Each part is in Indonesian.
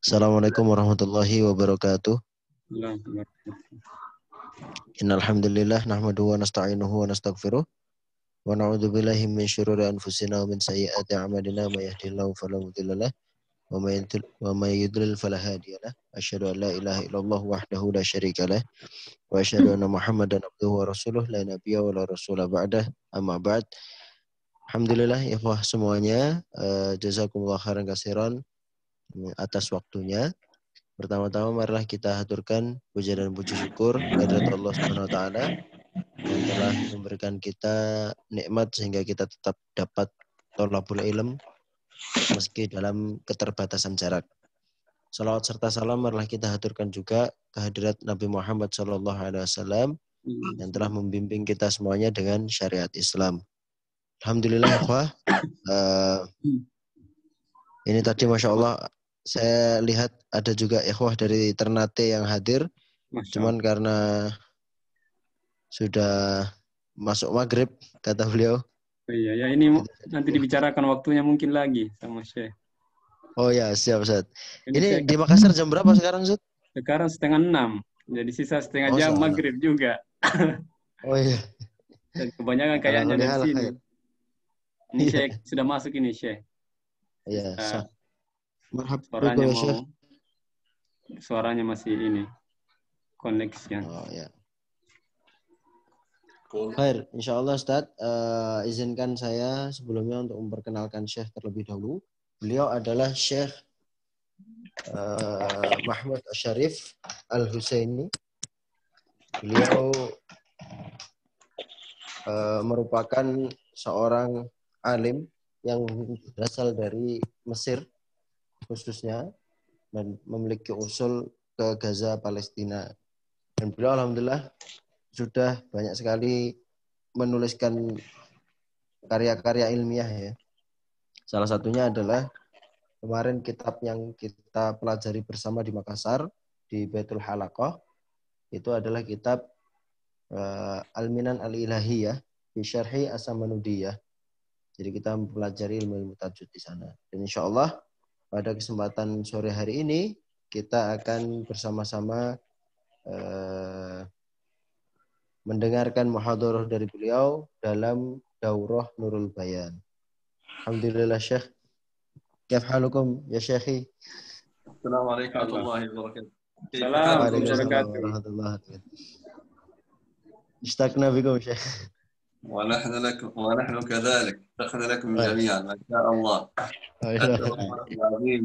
Assalamualaikum warahmatullahi wabarakatuh. Innal hamdalillah nahmaduhu wa nasta'inuhu wa nastaghfiruh wa na'udzu billahi min syururi anfusina wa min sayyiati a'malina may yahdihillahu fala mudilla lahu wa may yudlil fala hadiya lahu. Asyhadu an la ilaha illallah wahdahu la syarika lahu wa asyhadu anna Muhammadan abduhu wa rasuluh la nabiyya wa la rasula ba'dah. Amma ba'd. Alhamdulillah ikhwah semuanya, jazakumullah khairan katsiran atas waktunya. Pertama-tama marilah kita haturkan puja dan puji syukur kehadirat Allah Subhanahu wa taala yang telah memberikan kita nikmat sehingga kita tetap dapat thalabul ilm meski dalam keterbatasan jarak. Salawat serta salam marilah kita haturkan juga kehadirat Nabi Muhammad SAW yang telah membimbing kita semuanya dengan syariat Islam. Alhamdulillah ikhwah. Ini tadi Masya Allah saya lihat ada juga ikhwah dari Ternate yang hadir. Cuman karena sudah masuk maghrib, kata beliau. Iya, ya ini nanti dibicarakan waktunya mungkin lagi sama Syekh. Oh ya, siap Ustaz. Ini di Makassar jam berapa sekarang Ustaz? Sekarang 5:30. Jadi sisa setengah jam maghrib juga. Oh iya. Dan kebanyakan kayaknya dari sini. Ini Syekh sudah masuk ini Syekh. Iya, suaranya masih ini koneksi. Oh ya. Baik, insyaallah Ustaz, izinkan saya sebelumnya untuk memperkenalkan Syekh terlebih dahulu. Beliau adalah Syekh Mahmud Asyarif Al-Husaini. Beliau merupakan seorang alim yang berasal dari Mesir khususnya dan memiliki usul ke Gaza, Palestina. Dan beliau alhamdulillah sudah banyak sekali menuliskan karya-karya ilmiah ya. Salah satunya adalah kemarin kitab yang kita pelajari bersama di Makassar di Baitul Halaqah. Itu adalah kitab Al-Minan Al-Ilahiyah fi Syarhi As-Samanudiyah. Jadi kita mempelajari ilmu tajwid di sana. Dan insyaallah pada kesempatan sore hari ini kita akan bersama-sama mendengarkan muhadharah dari beliau dalam Daurah Nurul Bayan. Alhamdulillah Syekh. Kif halukum ya Syekhi? Assalamualaikum warahmatullahi wabarakatuh. Assalamualaikum warahmatullahi wabarakatuh. Ishtaqna bikum Syekh. ونحن كذلك اشتقنا لكم جميعا ما شاء الله. أسأل الله العظيم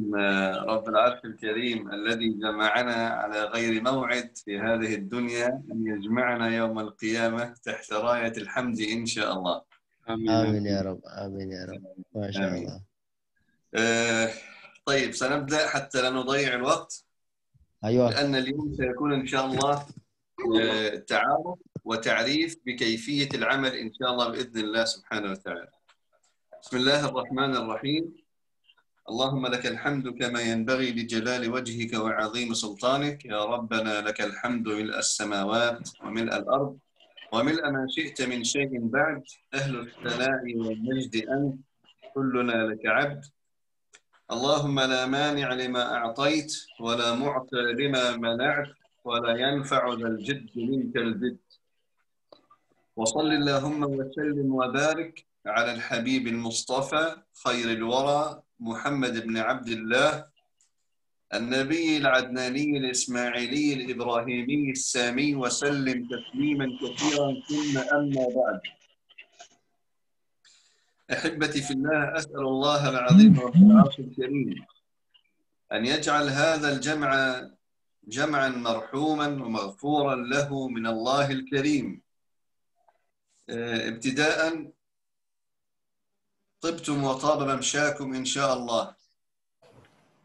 رب العرش الكريم الذي جمعنا على غير موعد في هذه الدنيا أن يجمعنا يوم القيامة تحت راية الحمد إن شاء الله. آمين يا رب. آمين يا رب. ما شاء الله. طيب سنبدأ حتى لا نضيع الوقت. أيوة. لأن اليوم سيكون إن شاء الله تعارف وتعريف بكيفية العمل إن شاء الله بإذن الله سبحانه وتعالى. بسم الله الرحمن الرحيم. اللهم لك الحمد كما ينبغي لجلال وجهك وعظيم سلطانك. يا ربنا لك الحمد ملء السماوات وملء الأرض وملء ما شئت من شيء بعد. أهل الثناء والمجد أنت كلنا لك عبد. اللهم لا مانع لما أعطيت ولا معطي لما منعت ولا ينفع ذا الجد منك الجد. وصل اللهم وسلم وبارك على الحبيب المصطفى خير الورى محمد بن عبد الله النبي العدناني الإسماعيلي الإبراهيمي السامي وسلم تسليما كثيرا ثم أما بعد. أحبتي في الله، أسأل الله العظيم رب العرش الكريم أن يجعل هذا الجمع جمعا مرحوما ومغفورا له من الله الكريم. ابتداء طبتم وطاب ممشاكم إن شاء الله.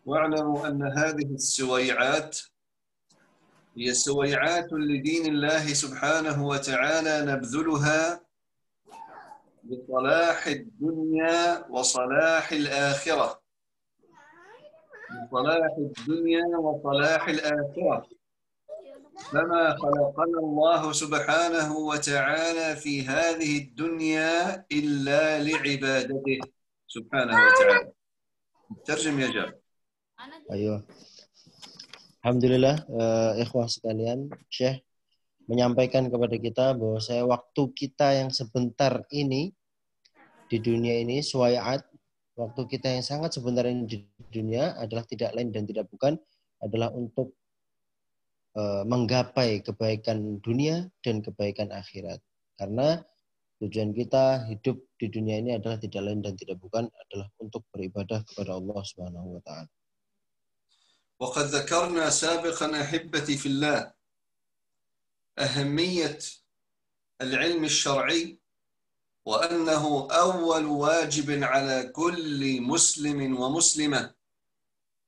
واعلموا أن هذه السويعات هي سويعات لدين الله سبحانه وتعالى نبذلها لصلاح الدنيا وصلاح الآخرة. لصلاح الدنيا وصلاح الآخرة. فما خلقنا الله سبحانه وتعالى في هذه الدنيا إلا لعبادته سبحانه وتعالى. ترجم يا جاب. أيوه. Alhamdulillah, ikhwah sekalian, Syekh menyampaikan kepada kita bahwa waktu kita yang sebentar ini di dunia ini, suwai'at, waktu kita yang sangat sebentar ini di dunia adalah tidak lain dan tidak bukan adalah untuk menggapai kebaikan dunia dan kebaikan akhirat. Karena tujuan kita hidup di dunia ini adalah tidak lain dan tidak bukan adalah untuk beribadah kepada Allah Subhanahu wa taala. وقد ذكرنا سابقا أحبتي في الله أهمية العلم الشرعي وأنه أول واجب على كل مسلم ومسلمة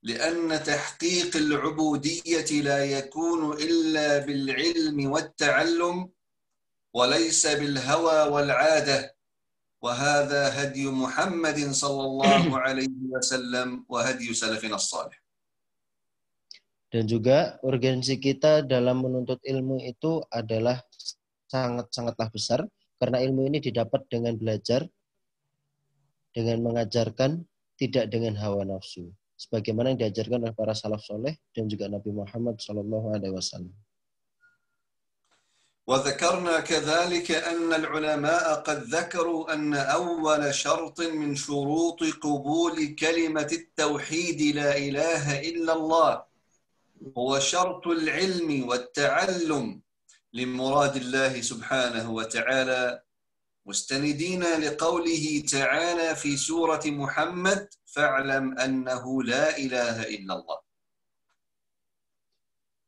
لأن تحقيق العبودية لا يكون إلا بالعلم والتعلم وليس بالهوى والعادة وهذا هدي محمد صلى الله عليه وسلم وهدي سلفنا الصالح. Dan juga urgensi kita dalam menuntut ilmu itu adalah sangat-sangatlah besar karena ilmu ini didapat dengan belajar, dengan mengajarkan, tidak dengan hawa nafsu. Sebagaimana yang diajarkan oleh para salaf soleh dan juga Nabi Muhammad SAW. وذكرنا كذلك أن العلماء قد ذكروا أن أول شرط من شروط قبول كلمة التوحيد لا إله إلا الله هو شرط العلم والتعلم لمراد الله سبحانه وتعالى مستندين لقوله تعالى في سورة محمد فاعلم أنه لا إله إلا الله.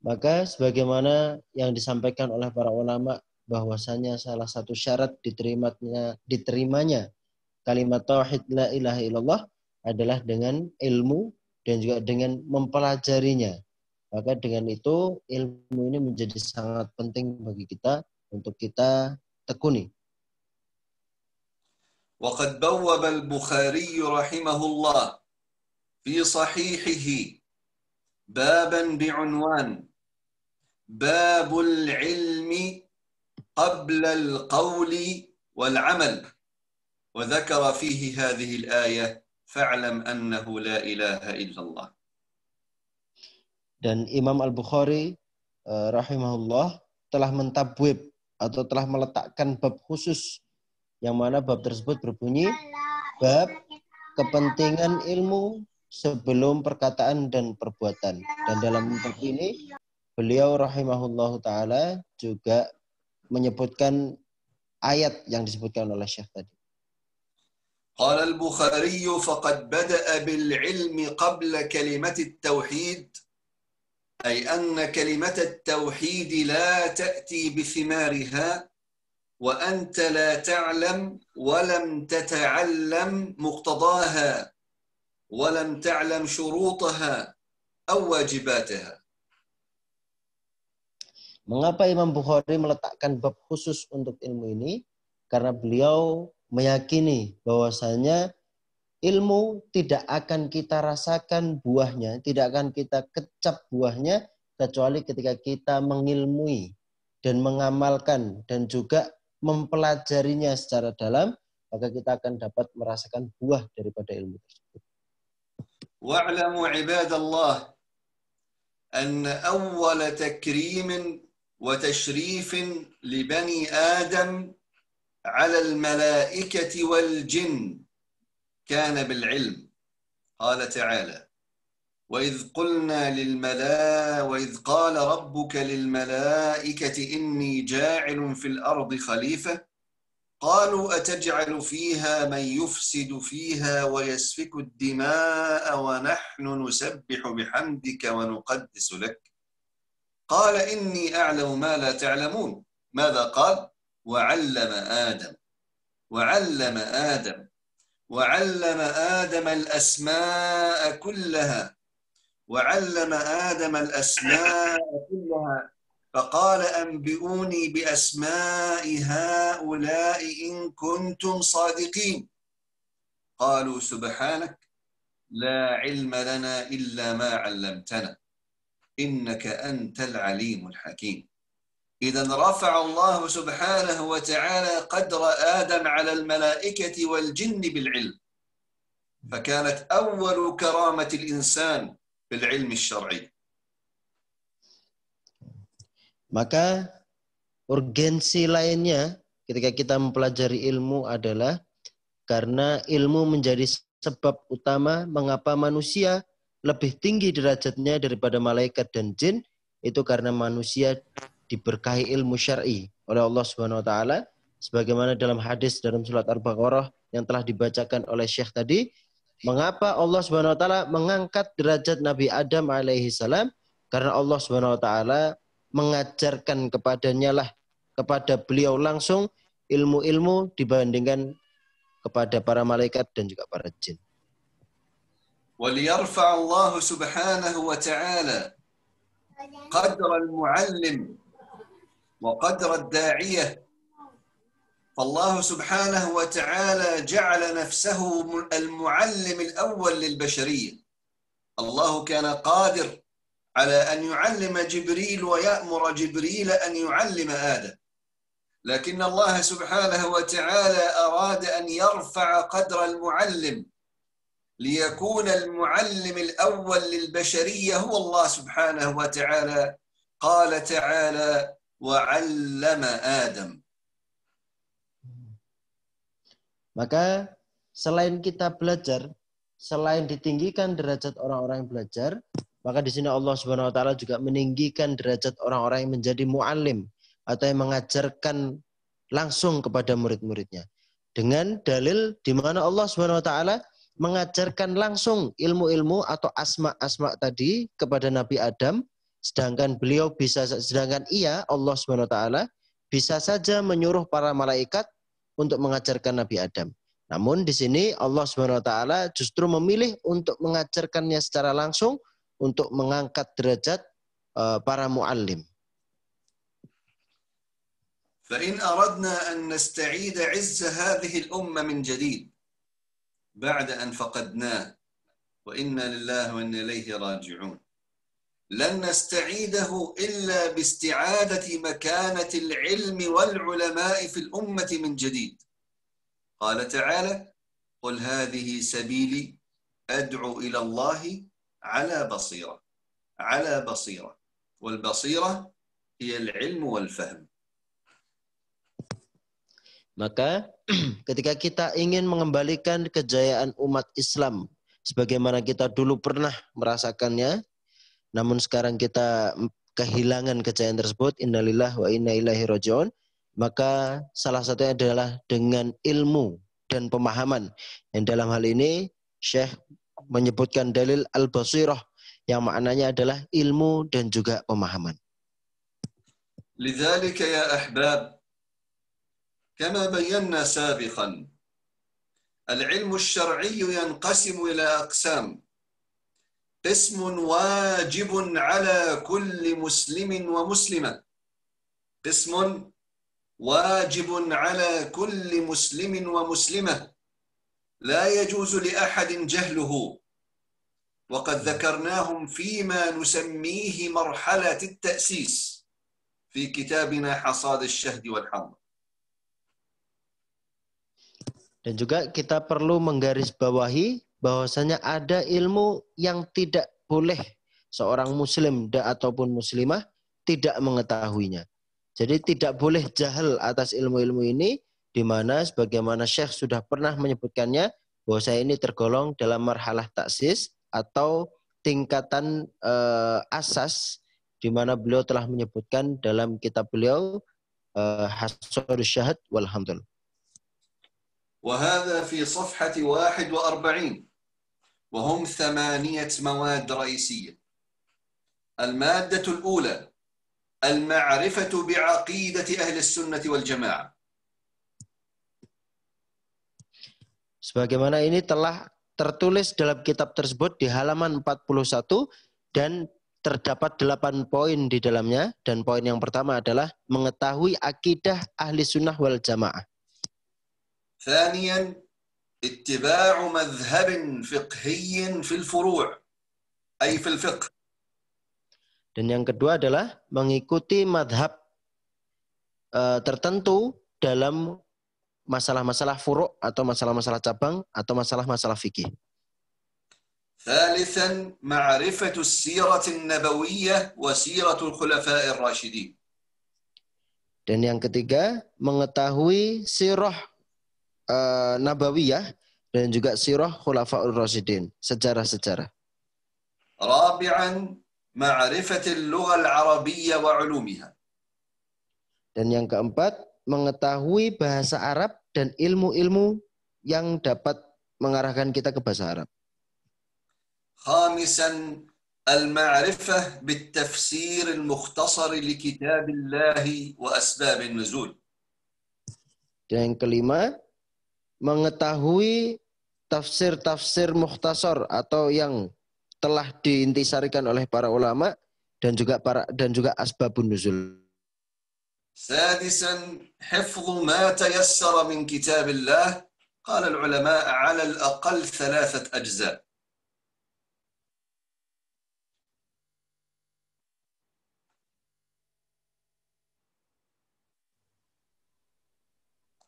Maka sebagaimana yang disampaikan oleh para ulama bahwasanya salah satu syarat diterimanya kalimat tauhid la ilaha illallah adalah dengan ilmu dan juga dengan mempelajarinya. Maka dengan itu ilmu ini menjadi sangat penting bagi kita untuk kita tekuni. وقد بوب البخاري رحمه الله في صحيحه بابا بعنوان باب العلم قبل القول والعمل وذكر فيه هذه الآية فاعلم أنه لا إله إلا الله. Dan Imam Al-Bukhari rahimahullah telah mentabwib atau telah meletakkan bab khusus yang mana bab tersebut berbunyi bab kepentingan ilmu sebelum perkataan dan perbuatan. Dan dalam bab ini beliau rahimahullahu taala juga menyebutkan ayat yang disebutkan oleh Syekh tadi. قال البخاري فقد بدأ بالعلم قبل كلمة التوحيد أي أن كلمة التوحيد لا تأتي بثمارها وأنت لا تعلم ولم تتعلم مقتضاها ولم تعلم شروطها أو واجباتها. Mengapa Imam Bukhari meletakkan bab khusus untuk ilmu ini? Karena beliau meyakini bahwasanya ilmu tidak akan kita rasakan buahnya, tidak akan kita kecap buahnya kecuali ketika kita mengilmui dan mengamalkan dan juga mempelajarinya secara dalam, maka kita akan dapat merasakan buah daripada ilmu tersebut. Wa'lamu ibadallah أن أول تكريم وتشريف لبني آدم على الملائكة والجن كان بالعلم. قال تعالى وإذ قال ربك للملائكة إني جاعل في الأرض خليفة قالوا أتجعل فيها من يفسد فيها ويسفك الدماء ونحن نسبح بحمدك ونقدس لك قال إني أعلم ما لا تعلمون. ماذا قال؟ وعلم آدم الأسماء كلها فقال أنبئوني بأسماء هؤلاء إن كنتم صادقين قالوا سبحانك لا علم لنا إلا ما علمتنا إنك أنت العليم الحكيم. إذن رفع الله سبحانه وتعالى قدر آدم على الملائكة والجن بالعلم، فكانت أول كرامة الإنسان بالعلم الشرعي. Maka urgensi lainnya ketika kita mempelajari ilmu adalah karena ilmu menjadi sebab utama mengapa manusia lebih tinggi derajatnya daripada malaikat dan jin, itu karena manusia diberkahi ilmu syar'i oleh Allah Subhanahu wa taala, sebagaimana dalam hadis dalam surat Al-Baqarah yang telah dibacakan oleh Syekh tadi. Mengapa Allah Subhanahu wa taala mengangkat derajat Nabi Adam alaihi salam? Karena Allah Subhanahu wa taala mengajarkan kepada beliau langsung ilmu-ilmu dibandingkan kepada para malaikat dan juga para jin. وَلِيَرْفَعَ اللَّهُ سُبْحَانَهُ وَتَعَالَى قَدْرَ الْمُعَلِّمِ وَقَدْرَ الدَّاعِيَةِ فالله سبحانه وتعالى جعل نفسه المعلم الأول للبشرية. الله كان قادر على أن يعلم جبريل ويأمر جبريل أن يعلم آدم، لكن الله سبحانه وتعالى أراد أن يرفع قدر المعلم ليكون المعلم الأول للبشرية هو الله سبحانه وتعالى. قال تعالى: وعلم آدم. Maka selain kita belajar, selain ditinggikan derajat orang-orang yang belajar, maka di sini Allah Subhanahu wa taala juga meninggikan derajat orang-orang yang menjadi muallim atau yang mengajarkan langsung kepada murid-muridnya. Dengan dalil di mana Allah Subhanahu wa taala mengajarkan langsung ilmu-ilmu atau asma-asma tadi kepada Nabi Adam, sedangkan ia Allah Subhanahu wa taala bisa saja menyuruh para malaikat untuk mengajarkan Nabi Adam. Namun di sini Allah Subhanahu wa taala justru memilih untuk mengajarkannya secara langsung untuk mengangkat derajat para muallim. فإن أردنا أن نستعيد عز هذه الأمة من جديد بعد أن فقدناه وإنا لله وإنا إليه راجعون لن نستعيده إلا باستعادة مكانة العلم والعلماء في الأمة من جديد. قال تعالى: قل هذه سبيلي أدعو إلى الله على بصيرة والبصيرة هي العلم والفهم. Maka ketika kita ingin mengembalikan kejayaan umat Islam sebagaimana kita dulu pernah merasakannya, namun sekarang kita kehilangan kejayaan tersebut, innalillahi wa inna ilaihi raji'un, maka salah satunya adalah dengan ilmu dan pemahaman. Yang dalam hal ini Syekh menyebutkan dalil al-basirah yang maknanya adalah ilmu dan juga pemahaman. لذلك يا أحباب كما بينا سابقا العلم الشرعي ينقسم إلى أقسام. قسم واجب على كل مسلم ومسلمة، قسم واجب على كل مسلم ومسلمة لا يجوز لأحد جهله، وقد ذكرناهم فيما نسميه مرحلة التأسيس في كتابنا حصاد الشهد والحمد. Dan juga kita perlu menggarisbawahi bahwasanya ada ilmu yang tidak boleh seorang muslim ataupun muslimah tidak mengetahuinya. Jadi tidak boleh jahil atas ilmu-ilmu ini, di mana sebagaimana Syekh sudah pernah menyebutkannya, bahwa saya ini tergolong dalam marhalah taksis atau tingkatan asas, di mana beliau telah menyebutkan dalam kitab beliau Hasadus Syahad walhamdulillah. وهذا في صفحة 41 وهم 8 مواد رئيسية. المادة الأولى المعرفة بعقيدة أهل السنة والجماعة. Sebagaimana ini telah tertulis dalam kitab tersebut di halaman 41 dan terdapat 8 poin di dalamnya, dan poin yang pertama adalah mengetahui akidah ahli sunnah wal jamaah. ثانيا اتباع مذهب فقهي في الفروع أي في الفقه. Dan yang kedua adalah mengikuti madhab tertentu dalam masalah-masalah furu' atau masalah-masalah cabang atau masalah-masalah fikih. ثالثا معرفة السيرة النبوية وسيرة الخلفاء الراشدين. Dan yang ketiga, mengetahui sirah nabawiyah dan juga sirah khulafaur rasyidin, sejarah-sejarah. رابعا معرفة اللغة العربية وعلومها. Dan yang keempat, mengetahui bahasa Arab dan ilmu-ilmu yang dapat mengarahkan kita ke bahasa Arab. خامسا المعرفة بالتفسير المختصر لكتاب الله وأسباب النزول. Dan yang kelima, mengetahui tafsir-tafsir mukhtasar atau yang telah diintisarikan oleh para ulama dan juga asbabun nuzul. سادسا حفظ ما تيسر من كتاب الله. قال العلماء على الأقل 3 أجزاء.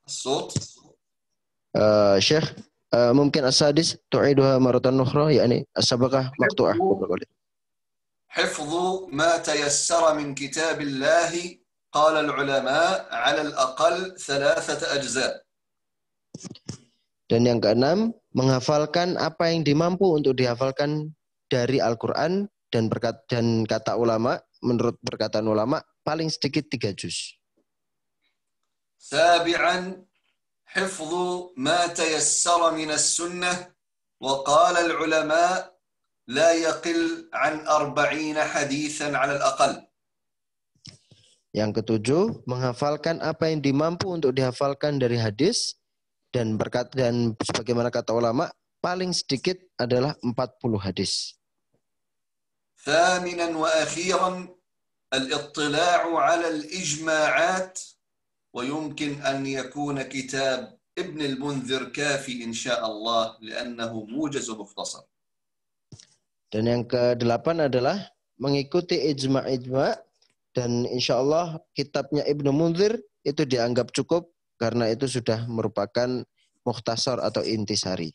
الصوت شيخ ممكن السادس تعيدها مرة أخرى يعني السابقة مقطوعة. حفظ ما تيسر من كتاب الله. قال العلماء على الأقل 3 أجزاء. Dan yang keenam, menghafalkan apa yang dimampu untuk dihafalkan dari Al-Quran dan kata ulama, menurut perkataan ulama, paling sedikit 3 juz. سابعا حفظ ما تيسر من السنة. وقال العلماء لا يقل عن 40 حديثا على الأقل. Yang ketujuh, menghafalkan apa yang dimampu untuk dihafalkan dari hadis dan sebagaimana kata ulama, paling sedikit adalah 40 hadis. ثامنا وأخيرا الاطلاع على الإجماعات. ويمكن أن يكون كتاب ابن المنذر كافي إن شاء الله لأنه موجز مختصر. Dan yang ke-8 adalah mengikuti ijma' dan insya Allah kitabnya Ibnu Munzir itu dianggap cukup karena itu sudah merupakan mukhtasar atau intisari.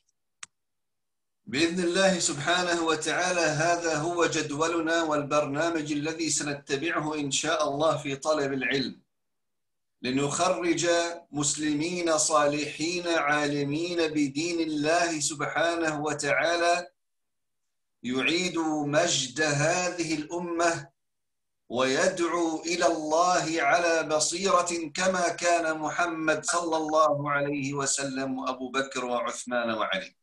بإذن الله سبحانه وتعالى هذا هو جدولنا والبرنامج الذي سنتبعه إن شاء الله في طلب العلم لنخرج مسلمين صالحين عالمين بدين الله سبحانه وتعالى يعيد مجد هذه الأمة ويدعو إلى الله على بصيرة كما كان محمد صلى الله عليه وسلم وأبو بكر وعثمان وعلي.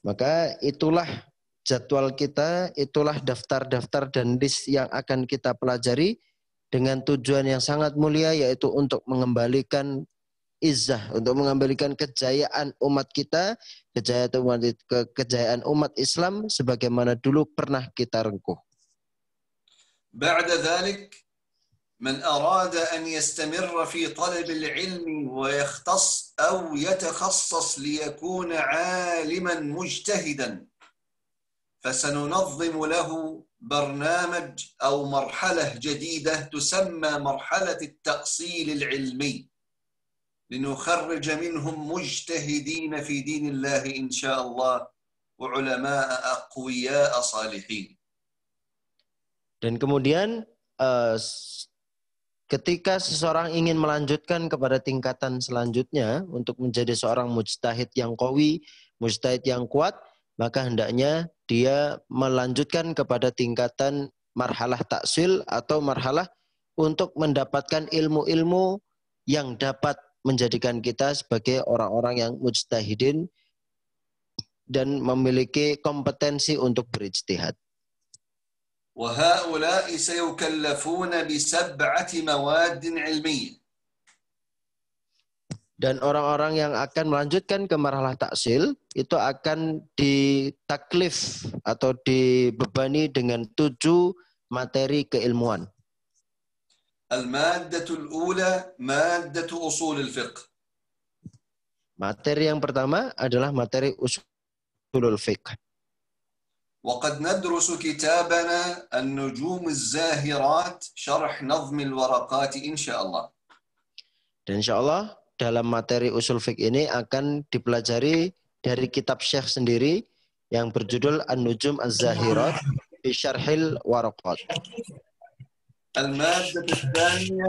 Maka itulah jadwal kita, itulah daftar-daftar dan list yang akan kita pelajari dengan tujuan yang sangat mulia, yaitu untuk mengembalikan izzah, untuk mengembalikan kejayaan umat kita, kejayaan umat Islam sebagaimana dulu pernah kita rengkuh. بعد ذلك من أراد أن يستمر في طلب العلم ويختص أو يتخصص ليكون عالما مجتهدا فسننظم له برنامج أو مرحلة جديدة تسمى مرحلة التأصيل العلمي لنخرج منهم مجتهدين في دين الله إن شاء الله وعلماء أقوياء صالحين. Dan kemudian ketika seseorang ingin melanjutkan kepada tingkatan selanjutnya untuk menjadi seorang mujtahid yang qawi, mujtahid yang kuat, maka hendaknya dia melanjutkan kepada tingkatan marhalah taksil atau marhalah untuk mendapatkan ilmu-ilmu yang dapat menjadikan kita sebagai orang-orang yang mujtahidin dan memiliki kompetensi untuk berijtihad. وهؤلاء سيكلفون ب7 مواد علمية. Dan orang-orang yang akan melanjutkan ke marhalah taksil itu akan ditaklif atau dibebani dengan 7 materi keilmuan. المادة الأولى مادة أصول الفقه. Materi yang pertama adalah materi usulul fiqh. وقد ندرس كتابنا النجوم الزاهرات شرح نظم الورقات إن شاء الله. Dan insya Allah dalam materi usul fiqh ini akan dipelajari dari kitab Syekh sendiri yang berjudul An-Nujum Az-Zahirat fi Syarhil Waraqat. المادة الثانية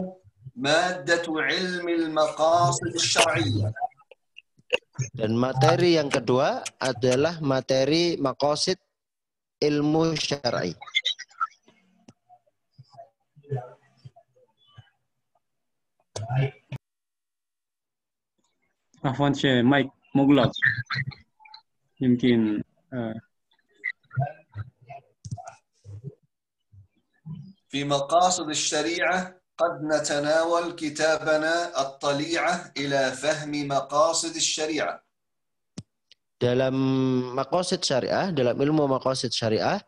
مادة علم المقاصد الشرعية. Dan materi yang kedua adalah materi maqasid ilmu syar'i. عفوا شيخ مايك مغلق يمكن في مقاصد الشريعة قد نتناول كتابنا الطليعة إلى فهم مقاصد الشريعة. Dalam maqasid syariah, dalam ilmu maqasid syariah,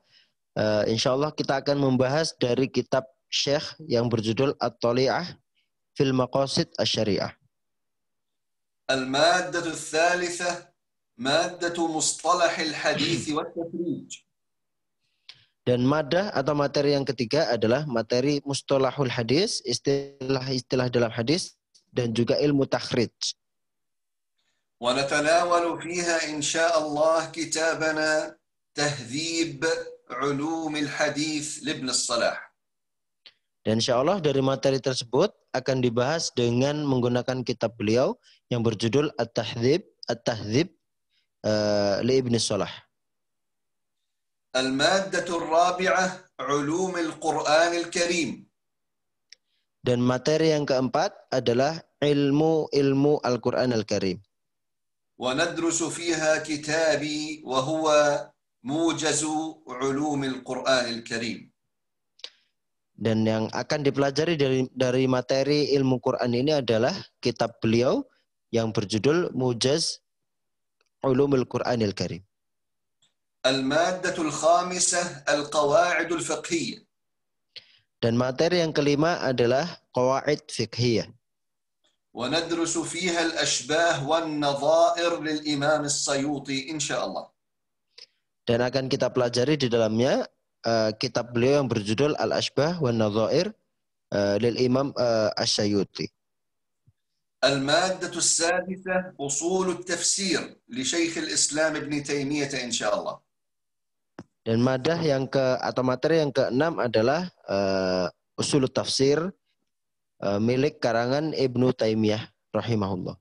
insyaallah kita akan membahas dari kitab Syekh yang berjudul At-Tali'ah fil Maqasid Asy-Syariah. المادة الثالثة مادة مصطلح الحديث والتخريج. Dan madah atau materi yang ketiga adalah materi mustalahul hadis, istilah-istilah dalam hadis, dan juga ilmu takhrij. ونتناول فيها إن شاء الله كتابنا تهذيب علوم الحديث لابن الصلاح. Dan insya Allah dari materi tersebut akan dibahas dengan menggunakan kitab beliau yang berjudul At-Tahdzib li Ibn Salah. المادة الرابعة علوم القرآن الكريم. Dan materi yang keempat adalah ilmu Al-Quran Al-Karim. وندرس فيها كتابي وهو موجز علوم القرآن الكريم. Dan yang akan dipelajari dari materi ilmu Quran ini adalah kitab beliau yang berjudul Mujaz Ulumul Quranil Karim. المادة الخامسة القواعد الفقهية. Dan materi yang kelima adalah qawaid fiqhiyah. وندرس فيها الأشباه والنظائر للإمام السيوطي إن شاء الله. Dan akan kita pelajari di dalamnya kitab beliau yang berjudul Al-Ashbah wan Nadhair lil Imam Asy-Syuyuti. المادة السادسة أصول التفسير لشيخ الإسلام ابن تيمية إن شاء الله. Dan madah atau materi yang keenam adalah usul tafsir milik karangan Ibnu Taimiyah rahimahullah.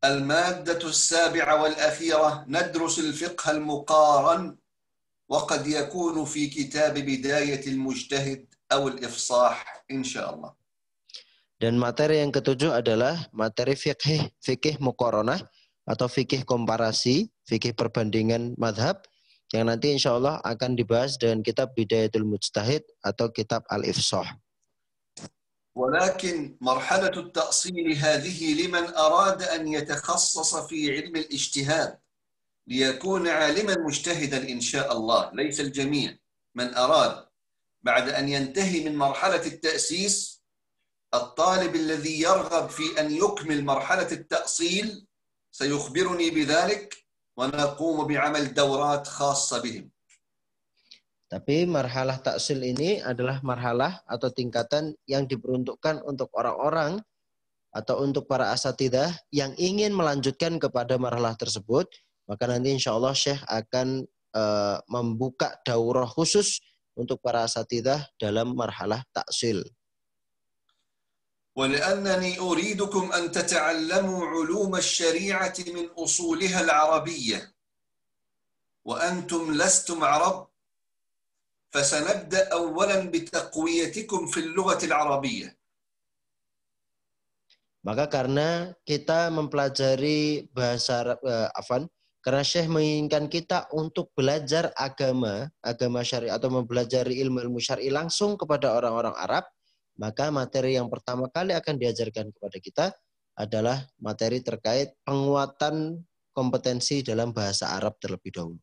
المادة السابعة والأخيرة ندرس الفقه المقارن وقد يكون في كتاب بداية المجتهد أو الإفصاح إن شاء الله. Dan materi yang ketujuh adalah materi fikih muqaranah atau fikih komparasi, fikih perbandingan madhab yang nanti insya Allah akan dibahas dengan kitab Bidayatul Mujtahid atau kitab Al-Ifsah. ولكن مرحلة التأصيل هذه لمن أراد أن يتخصص في علم الاجتهاد ليكون عالما مجتهدا إن شاء الله، ليس الجميع. من أراد بعد أن ينتهي من مرحلة التأسيس، الطالب الذي يرغب في أن يكمل مرحلة التأصيل سيخبرني بذلك ونقوم بعمل دورات خاصة بهم. Tapi marhalah taksil ini adalah marhalah atau tingkatan yang diperuntukkan untuk orang-orang atau untuk para asatidah yang ingin melanjutkan kepada marhalah tersebut. Maka nanti insya Allah Syekh akan membuka daurah khusus untuk para asatidah dalam marhalah taksil. ولأنني أريدكم أن تتعلموا علوم الشريعة من أصولها العربية وأنتم لستم عرب، فسنبدأ أولا بتقويتكم في اللغة العربية. Maka karena kita mempelajari bahasa Arab, karena Syekh menginginkan kita untuk belajar agama syar'i atau mempelajari ilmu syar'i langsung kepada orang-orang Arab, maka materi yang pertama kali akan diajarkan kepada kita adalah materi terkait penguatan kompetensi dalam bahasa Arab terlebih dahulu.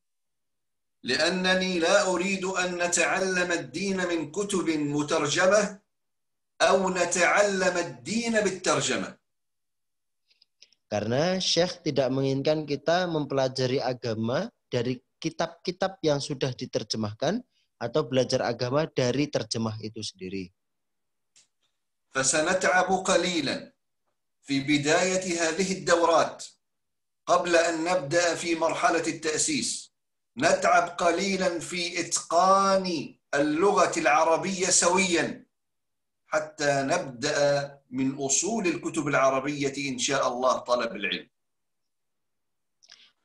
لأنني لا أريد أن نتعلم الدين من كتب مترجمة أو نتعلم الدين بالترجمة. Karena Syekh tidak menginginkan kita mempelajari agama dari kitab-kitab yang sudah diterjemahkan atau belajar agama dari terjemah itu sendiri. فسنتعب قليلا في بداية هذه الدورات قبل أن نبدأ في مرحلة التأسيس. نتعب قليلا في إتقان اللغة العربية سويا حتى نبدأ من أصول الكتب العربية إن شاء الله طلب العلم.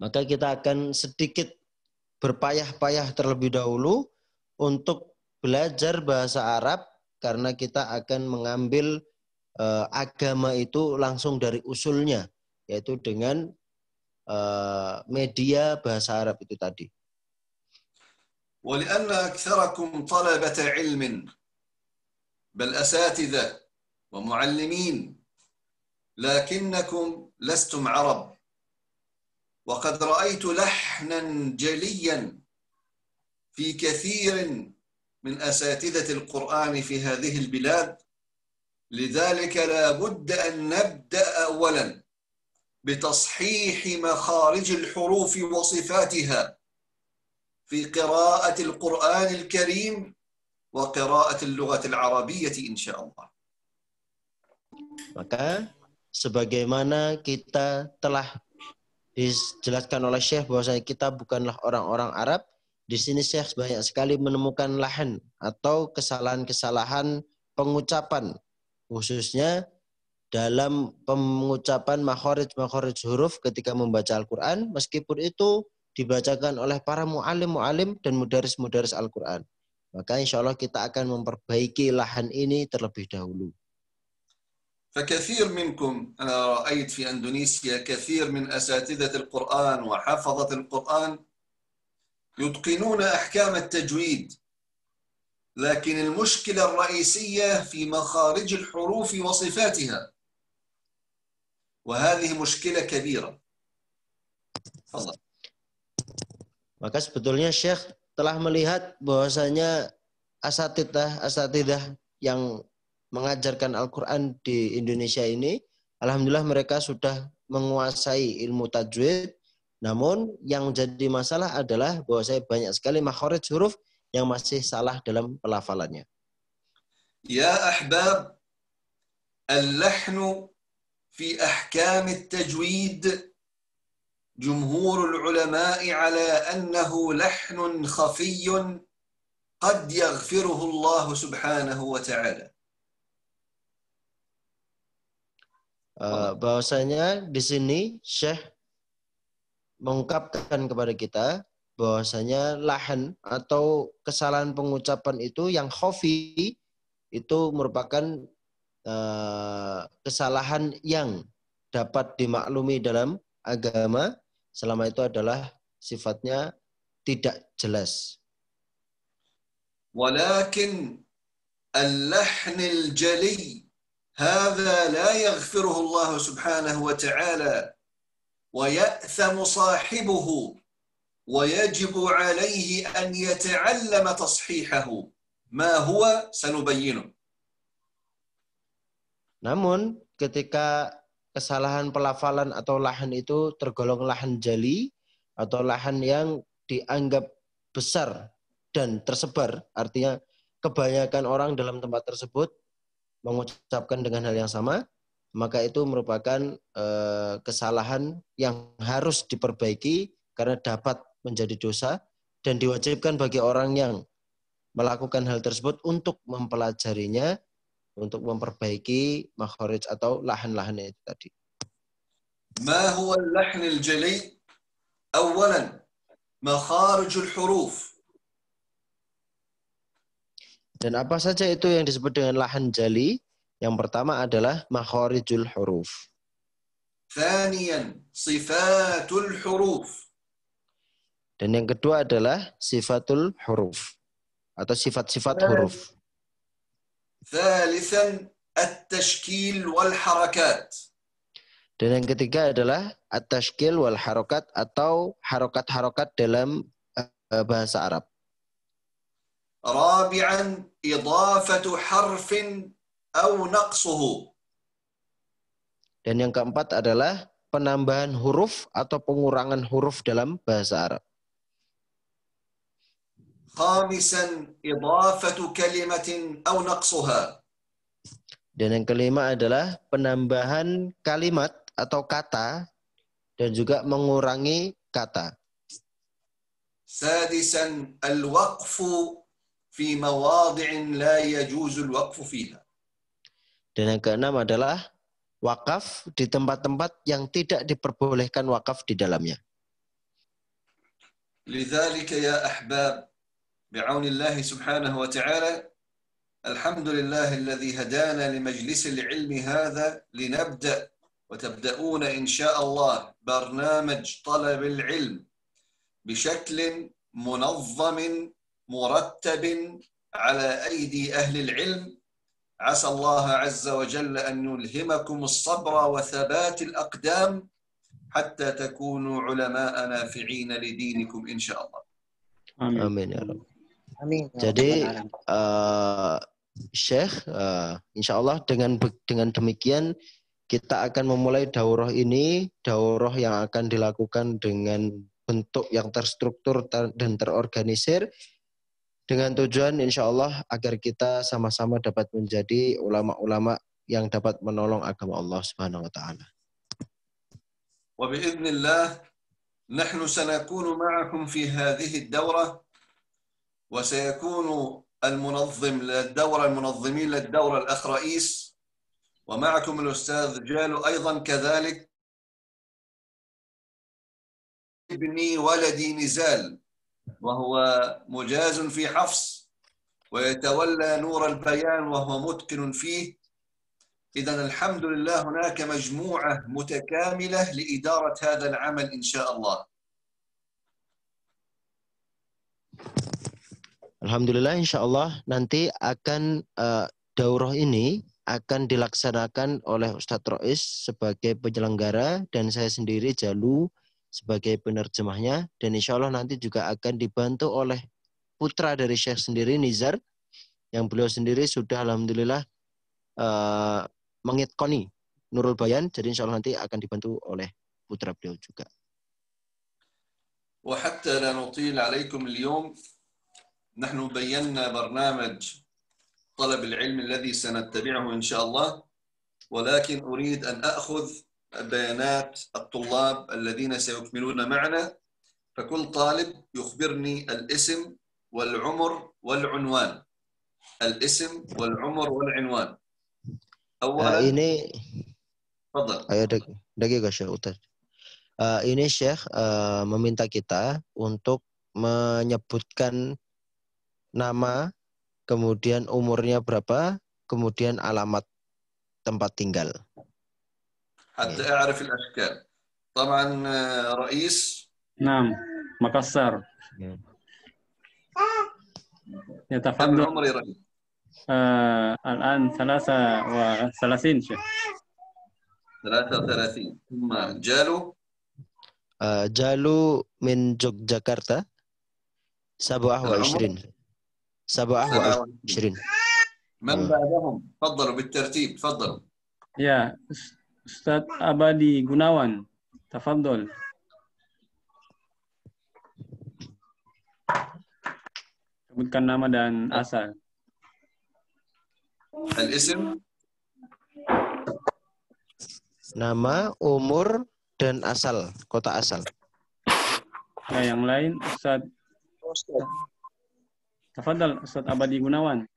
Maka kita akan sedikit berpayah-payah terlebih dahulu untuk belajar bahasa Arab karena kita akan mengambil agama itu langsung dari usulnya, yaitu dengan media bahasa Arab itu tadi. ولأن أكثركم طلبة علم بل أساتذة ومعلمين لكنكم لستم عرب وقد رأيت لحنا جليا في كثير من أساتذة القرآن في هذه البلاد لذلك لا بد أن نبدأ أولا بتصحيح مخارج الحروف وصفاتها في قراءة القرآن الكريم وقراءة اللغة العربية إن شاء الله. Maka sebagaimana kita telah dijelaskan oleh Syekh bahwasanya kita bukanlah orang-orang Arab, di sini Syekh banyak sekali menemukan lahan atau kesalahan-kesalahan pengucapan, khususnya dalam pengucapan makharij huruf ketika membaca Al-Quran, meskipun itu dibacakan oleh para mu'alim dan mudaris Al-Quran. Maka insya Allah kita akan memperbaiki lahan ini terlebih dahulu. فكثير منكم أنا رأيت في أندونيسيا كثير من أساتذة القرآن وحفظة القرآن يتقنون أحكام التجويد لكن المشكلة الرئيسية في مخارج الحروف وصفاتها وهذه مشكلة كبيرة. تفضل. Maka sebetulnya Syekh telah melihat bahwasanya asatidah yang mengajarkan Al-Quran di Indonesia ini, alhamdulillah mereka sudah menguasai ilmu tajwid. Namun yang jadi masalah adalah bahwasanya banyak sekali makharij huruf yang masih salah dalam pelafalannya. Ya ahbab, al-lahnu fi ahkam at-tajwid جمهور العلماء على أنه لحن خفي قد يغفره الله سبحانه وتعالى. Bahwasanya di sini Syekh mengungkapkan kepada kita bahwasanya lahan atau kesalahan pengucapan itu yang khafi itu merupakan kesalahan yang dapat dimaklumi dalam agama selama itu adalah sifatnya tidak jelas. ولكن اللحن الجلي هذا لا يغفره الله سبحانه وتعالى ويأثم صاحبه ويجب عليه أن يتعلم تصحيحه ما هو سنبينه. Namun ketika kesalahan pelafalan atau lahan itu tergolong lahan jali atau lahan yang dianggap besar dan tersebar, artinya kebanyakan orang dalam tempat tersebut mengucapkan dengan hal yang sama, maka itu merupakan kesalahan yang harus diperbaiki karena dapat menjadi dosa dan diwajibkan bagi orang yang melakukan hal tersebut untuk mempelajarinya, untuk memperbaiki makharij atau lahan-lahannya itu tadi. ما هو اللحن الجلي؟ أولا مخارج الحروف. Dan apa saja itu yang disebut dengan lahan jali? Yang pertama adalah makharijul huruf. ثانيا صفات الحروف. Dan yang kedua adalah sifatul huruf atau sifat-sifat huruf. ثالثا التشكيل والحركات. Dan yang ketiga adalah at-tashkil wal harakat atau harokat-harokat dalam bahasa Arab. رابعا إضافة حرف أو نقصه. Dan yang keempat adalah penambahan huruf atau pengurangan huruf dalam bahasa Arab. خامسا إضافة كلمة أو نقصها. Dan yang kelima adalah penambahan kalimat atau kata dan juga mengurangi kata. سادسا الوقف في مواضع لا يجوز الوقف فيها. Dan yang keenam adalah wakaf di tempat-tempat yang tidak diperbolehkan wakaf di dalamnya. لذلك يا أحباب بعون الله سبحانه وتعالى الحمد لله الذي هدانا لمجلس العلم هذا لنبدأ وتبدأون إن شاء الله برنامج طلب العلم بشكل منظم مرتب على أيدي أهل العلم. عسى الله عز وجل أن يلهمكم الصبر وثبات الأقدام حتى تكونوا علماء نافعين لدينكم إن شاء الله. Amin ya Rabb. Amin. Jadi Syekh, insya Allah dengan demikian kita akan memulai daurah ini, daurah yang akan dilakukan dengan bentuk yang terstruktur dan terorganisir, dengan tujuan insya Allah agar kita sama-sama dapat menjadi ulama-ulama yang dapat menolong agama Allah Subhanahu wa taala. وبإذن الله نحن سنكون معكم في هذه الدورة وسيكون المنظمين للدورة الأخ رئيس ومعكم الأستاذ جالو أيضا كذلك ابني ولدي نزال وهو مجاز في حفص ويتولى نور البيان وهو متقن فيه. إذن الحمد لله هناك مجموعة متكاملة لإدارة هذا العمل إن شاء الله. Alhamdulillah, insya Allah nanti akan daurah ini akan dilaksanakan oleh Ustadz Rois sebagai penyelenggara dan saya sendiri Jalu sebagai penerjemahnya, dan insya Allah nanti juga akan dibantu oleh putra dari Syekh sendiri, Nizar, yang beliau sendiri sudah alhamdulillah mengitkoni Nurul Bayan, jadi insya Allah nanti akan dibantu oleh putra beliau juga. وحتى لا نطيل عليكم اليوم نحن بينا برنامج طلب العلم الذي سنتبعه إن شاء الله، ولكن أريد أن أخذ بيانات الطلاب الذين سيكملون معنا، فكل طالب يخبرني الاسم والعمر والعنوان. الاسم والعمر والعنوان. أولا ini تفضل. Ayo dakika Syekh Ustaz. Ini Syekh meminta kita untuk menyebutkan nama, kemudian umurnya berapa, kemudian alamat tempat tinggal. حتى أعرف الأشكال. طبعا رئيس. نعم مكسر. يتفضل. كم عمري رئيس؟ الآن 33 شيخ. 33. ثم جالو. جالو من يوغياكرتا 27. 27. من بعدهم؟ تفضلوا بالترتيب، تفضلوا. يا أستاذ أبادي Gunawan، تفضل. Sebutkan nama dan asal. الاسم. Nama, umur, dan asal, kota asal. Ya, yang lain Ustaz. Tafadhal Ustaz Abadi Gunawan.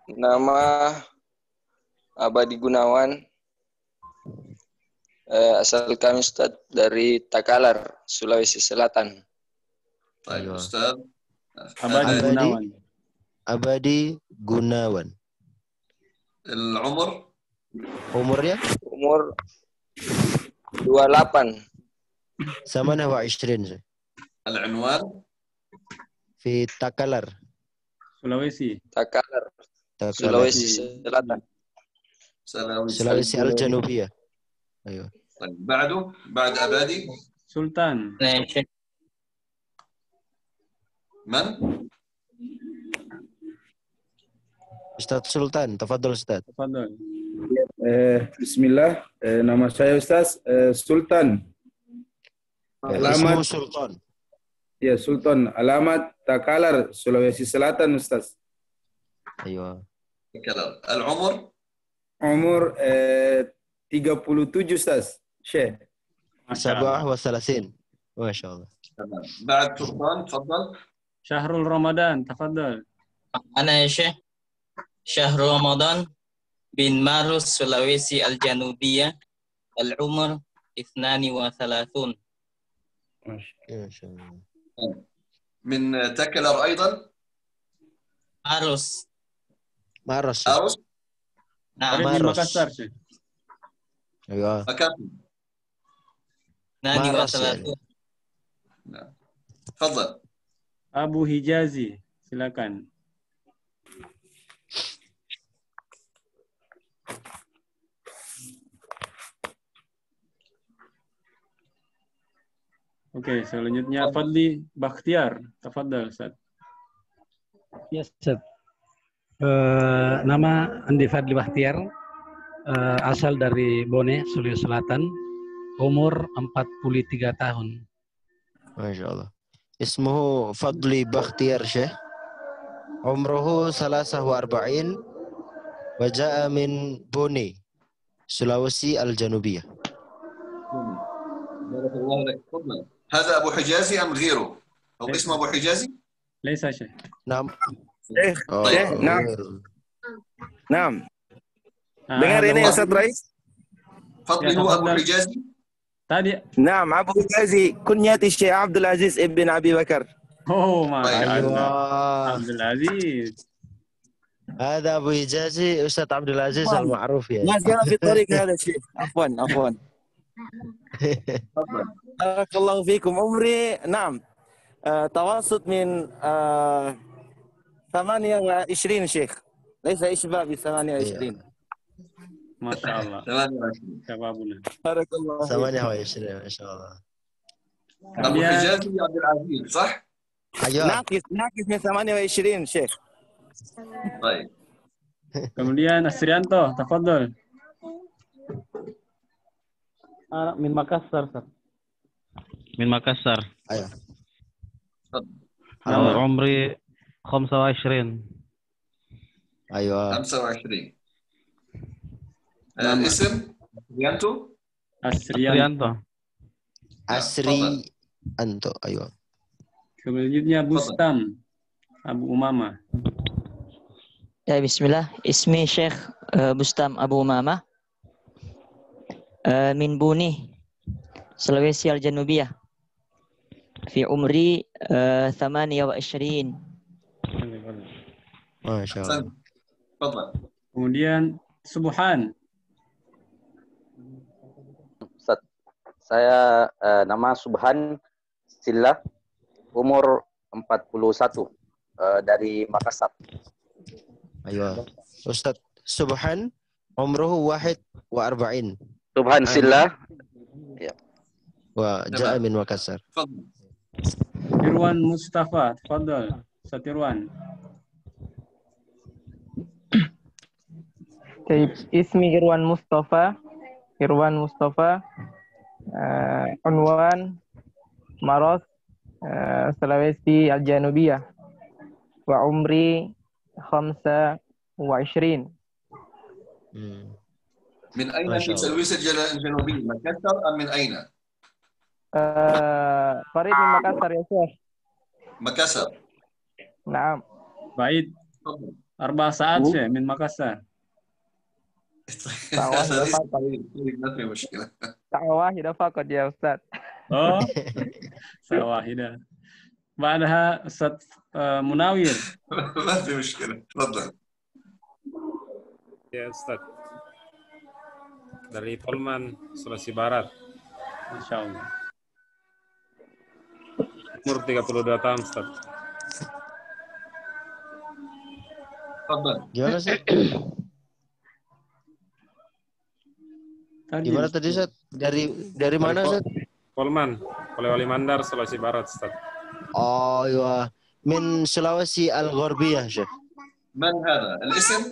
Nama Abadi Gunawan. Asal kami Ustaz dari Takalar, Sulawesi Selatan. Baik, Ustaz. Abadi Gunawan. Abadi Gunawan. Umur? Umurnya? Umur 28. Sama wa 20. Al-unwan? Fi Takalar. Sulawesi. Takalar. Sulawesi Selatan. Sulawesi Al-Janubiyah. Ayo. بعده بعد أبادي Sultan. من؟ Ustaz Sultan, tafadhol Ustaz. Tafadhol. Bismillah, nama saya Ustaz Sultan. Alamat Sultan. Ya, Sultan. Alamat Takalar, Sulawesi Selatan, Ustaz. Ayo. Al-umur? Umur 37, Ustaz. Syekh. 37. Masya Allah. بعد Sultan, تفضل. Syahrul Ramadan, tafadhol. أنا يا شيخ Syahrul Ramadan bin Marus Sulawesi Al-Janubiyah Al-Umur 32. ما شاء الله. من تكلر أيضا Marus. مارس. أرس Nah, Farid min Maros. Makassar, Syekh. أيوة. أكمل. Nani wa Maros يعني. Salatun. نعم تفضل. Abu Hijazi, silakan. Oke, selanjutnya Fadli Bakhtiar. Tafadhal, Ustaz. Ya, Ustaz. Nama Andi Fadli Bahtiar, asal dari Bone, Sulawesi Selatan, umur 43 tahun. ما شاء الله. اسمه فضلي بختيار شيخ. عمره 43 وجاء من بوني سلاوسي الجنوبية. بارك الله لك. تفضل. هذا أبو حجازي أم غيره؟ أو اسمه أبو حجازي؟ ليس Syekh. نعم. Syekh, Oh, Syekh, naam. Naam. Dengar ini Ustaz Rais? فضلي يا هو أبو تفضل. حجازي؟ Tadi. نعم أبو حجازي كنيتي الشيخ عبد العزيز ابن أبي بكر. Oh, Masya طيب. Allah. أيوة. Abdul Aziz. هذا أبو حجازي أستاذ عبد العزيز المعروف يعني. ما جاء في الطريق هذا الشيخ. عفوا عفوا. تفضل. بارك الله فيكم. عمري نعم توسط من 28 شيخ. ليس إشباع ب 28. Masya Allah. 28. Syababuna. بارك الله فيك. 28 ما شاء الله. أبو حجازي عبد العزيز صح؟ أيوة. ناقص من 28 شيخ. طيب. Kemudian Asrianto, tafadhal. Min Makassar, Ustaz. من مكسر. أيوة. عمري 25. أيوة. 25. الاسم ريانتو؟ Trianto. أسري أنتو. أيوة. Selanjutnya Bustam, Abu Umama. Ya, bismillah. Ismi Syekh Bustam Abu Umamah. Min Buni, Sulawesi Al-Janubiyah. Fi umri 28. ما شاء الله. تفضل. Kemudian Subhan. Ustaz, saya nama Subhan Silla, umur 41, dari Makassar. أيوة. أستاذ سبحان عمره 41 Subhan Silla. وجاء من مكسر. تفضل. Irwan Mustafa, tafadhal. Ustaz Irwan. Ismi Irwan Mustafa. Unwan Maros, Sulawesi Al-Janubiyah. Wa umri 25. من أين في سلويس الجنوبية؟ مكسر أم من أين؟ Farid min Makassar ya Syekh. مكسر. Naam. Baik. 4 saat Syekh min Makassar. ما في مشكلة. Wahidah faqat ya Ustaz. Oh. Sawahidah. Ba'daha Ustaz Munawir. ما في مشكلة. تفضل. Ya Ustaz. Dari Polman, Sulawesi Barat. Masya Allah. Umur 32 tahun Ustaz. تفضل. Gimana sih? Gimana tadi Ustaz? Dari mana Ustaz? Polman, Polewali Mandar, Sulawesi Barat Ustaz. Oh iya. Min Sulawesi Al-Gharbiyah Syekh. من هذا؟ الاسم؟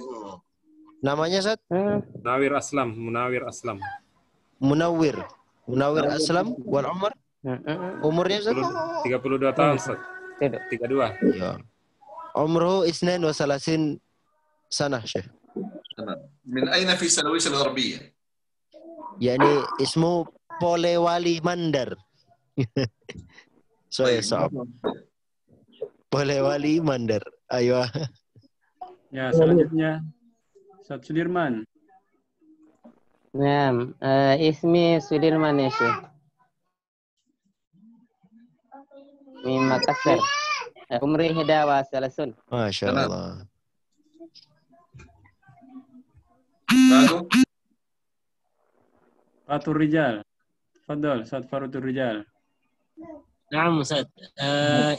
Namanya Ustaz? Munawir Aslam, Munawir Aslam. Munawir Aslam wal umur? Umurnya Ustaz? 32 tahun Ustaz. 32. Ya. Umruhu 32 sana Syekh. تمام. من أين في سلويس الغربية؟ يعني اسمه Polewali Mandar. صعب. Polewali Mandar. أيوة. Ya, selanjutnya Ustaz Sudirman. Naam, ismi Sudirman ya Syekh. Min Makassar. Umri 31. Masya Allah. Fathur Rijal. Fadol, Ustaz Fathur Rijal. نعم أستاذ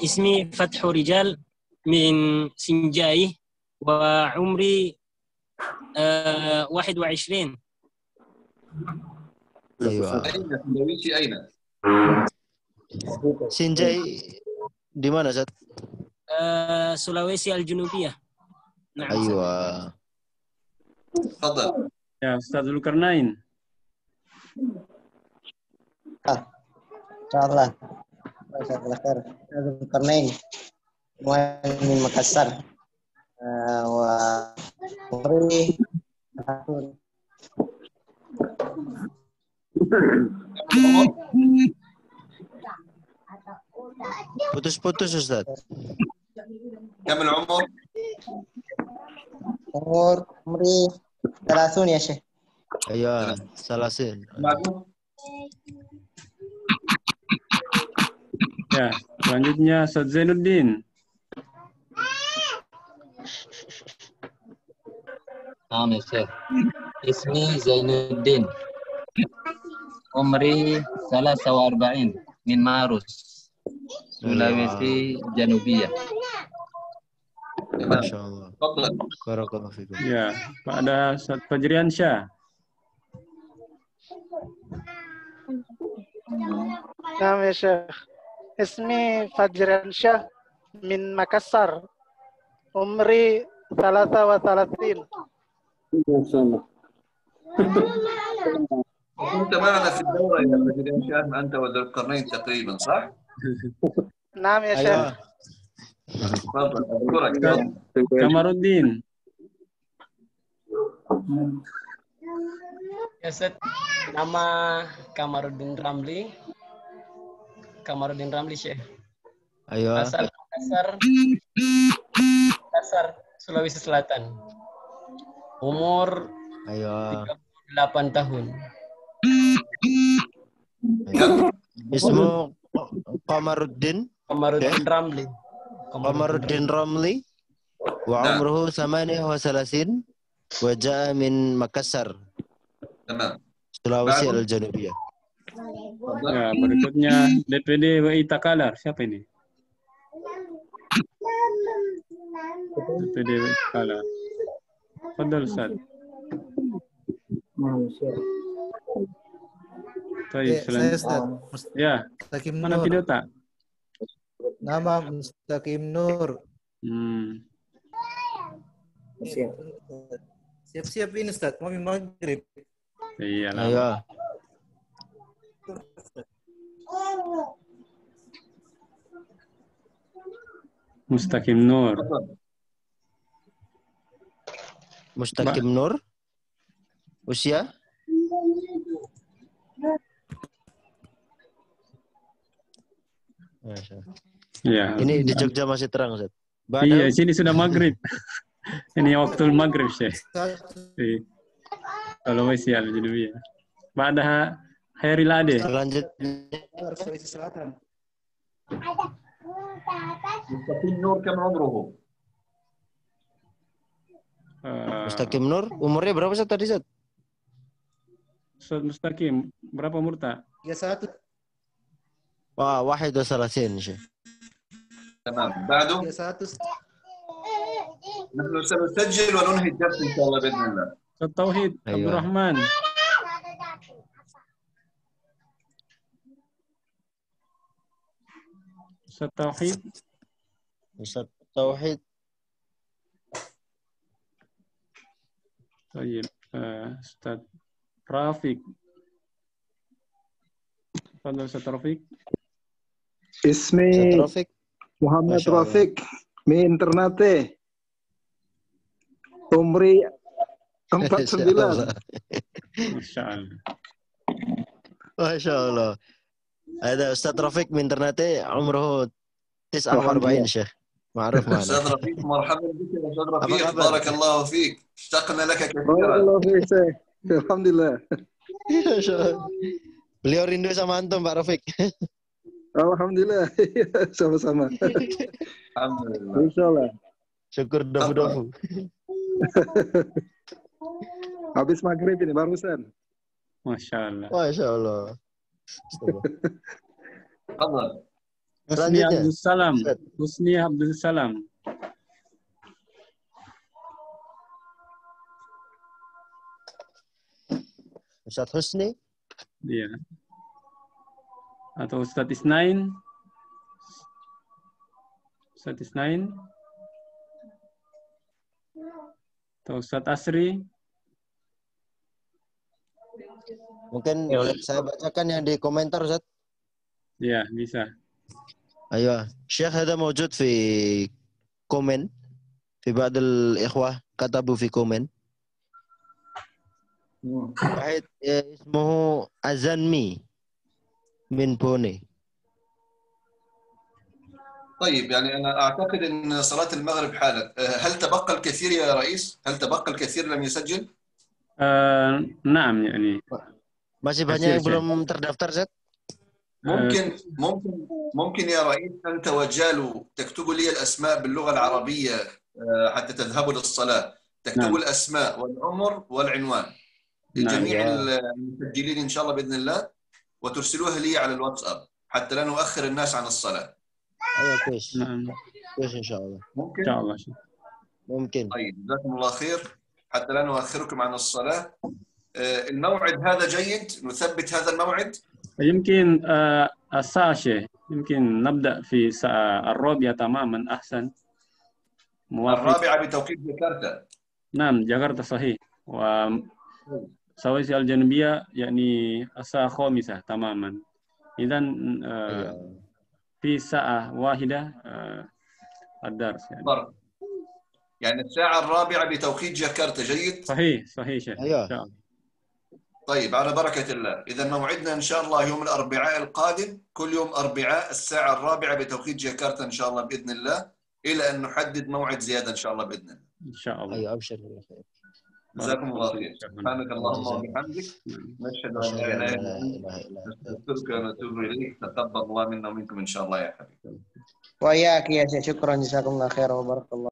اسمي فتح رجال من سنجاي وعمري 21. Aywa. أين؟ Sinjai di mana, Ustaz? Sulawesi Al-Junubiyah. نعم Aywa. تفضل. Ya, Ustaz Zulkarnain. Insyaallah. Masyaallah. Zulkarnain. Min Makassar. Wa umri Putus-putus, Ustaz. كم العمر؟ umri 30 ya Syekh. Aywa, salasin. Ya, selanjutnya Ustaz Zainuddin. نعم يا شيخ اسمي زين الدين عمري 43 من ماروس سلawesi Janubiyah. Masya Allah. Barakallahu fikum. Ya, pada Ustaz Fajrian Syah. نعم يا شيخ اسمي فجر شاه من مكسر عمري 33. ما شاء الله. كنت معنا في الدورة يا فجر شاه أنت وذو القرنين تقريبا صح؟ نعم يا شيخ. تفضل أشكرك. Kamaruddin. Ya Ustaz, nama Kamaruddin Ramli. Kamaruddin Ramli Syekh. Aywa. Asal Makassar, Sulawesi Selatan. Umur Aywa. 38 tahun. Ismu Kamaruddin Ramli. Kamaruddin Ramli wa umruhu 38 wa jaa min Makassar. Sulawesi Al-Janubiyah. Ya, berikutnya DPD WI Takalar. Siapa ini? DPD WI Takalar. Fadal Ustaz. Saya Ustaz. Ya. Mustaqim Mana Nur. video tak? Nama Mustaqim Nur. Siap-siap ini Ustaz, mau maghrib. Iyalah. Aywa. Mustaqim Nur. Mustaqim Nur. Usia? Ya. Ini di Jogja masih terang, Ustaz. Iya, sini sudah maghrib. Ini waktu maghrib, Syekh. Sulawesi Al-Junubiyah. Pada Hairi Lade. Selanjutnya. Sulawesi Selatan. مستقيم نور كم عمره؟ Mustaqim Nur, umurnya berapa Ustaz tadi, Ustaz? Ustaz Mustaqim, berapa umur tak? 31. Wah, 31 Syekh. تمام بعده 31. نحن سنسجل وننهي الدرس ان شاء الله باذن الله. التوحيد عبد الرحمن. Ustaz Tauhid. Ustaz Tauhid. Baik, Ustaz Rafiq. Fadhil Ustaz Rafiq. اسمي محمد رافق من Ternate. Umri 49. Masya Allah. Masya Allah. Ada Ustaz Rafiq min Ternate, umruhu 49 Syekh. معروف معنا. أستاذ رفيق مرحبا بك يا أستاذ رفيق، بارك الله فيك، اشتقنا لك بارك كثيرا. الله فيك Syekh. Alhamdulillah. Beliau rindu sama antum Pak Rafiq. Alhamdulillah. Sama-sama. Alhamdulillah. Insyaallah. Syukur dofu-dofu. Habis maghrib ini barusan. Masya Allah. Masya Allah. Husni Abdul Salam. Husni Abdul Salam. Ustadz Husni. Iya. Atau Ustadz Isnain. Ustadz Isnain. Atau Ustadz Asri. Mungkin saya bacakan yang di komentar Ustadz. Ya, bisa. أيوة الشيخ هذا موجود في كومنت في بعض الإخوة كتبوا في كومنت واحد اسمه أزنمي من بوني. طيب يعني أنا أعتقد أن صلاة المغرب حالا، هل تبقى الكثير يا رئيس؟ هل تبقى الكثير لم يسجل؟ نعم يعني masih banyak yang belum terdaftar Zat. ممكن يا رئيس أنت وجالو تكتبوا لي الأسماء باللغة العربية حتى تذهبوا للصلاة، تكتبوا الأسماء والعمر والعنوان لجميع المسجلين إن شاء الله بإذن الله، وترسلوها لي على الواتساب حتى لا نؤخر الناس عن الصلاة. أيوة كويس. كويس إن شاء الله. ممكن؟ إن شاء الله. ممكن. طيب جزاكم الله خير حتى لا نؤخركم عن الصلاة. الموعد هذا جيد، نثبت هذا الموعد. يمكن الساعة شيء، يمكن نبدأ في الساعة الرابعة تماما أحسن. الرابعة بتوقيت جاكرتا. نعم جاكرتا صحيح. وسلويسي الجنوبية يعني الساعة الخامسة تماما. إذن في ساعة واحدة الدرس يعني. يعني الساعة الرابعة بتوقيت جاكرتا جيد؟ صحيح شيخ. أيوة. طيب على بركة الله، إذا موعدنا إن شاء الله يوم الأربعاء القادم، كل يوم أربعاء الساعة الرابعة بتوقيت جاكرتا إن شاء الله بإذن الله، إلى أن نحدد موعد زيادة إن شاء الله بإذن الله. إن شاء الله. أيوة أبشر بالخير. جزاكم الله خير. سبحانك اللهم وبحمدك نشهد أن لا إله إلا أنت نستغفرك ونتوب إليك. تقبل الله منا ومنكم إن شاء الله يا حبيبي. وإياك يا شيخ، شكرا جزاكم الله خيرا وبارك الله.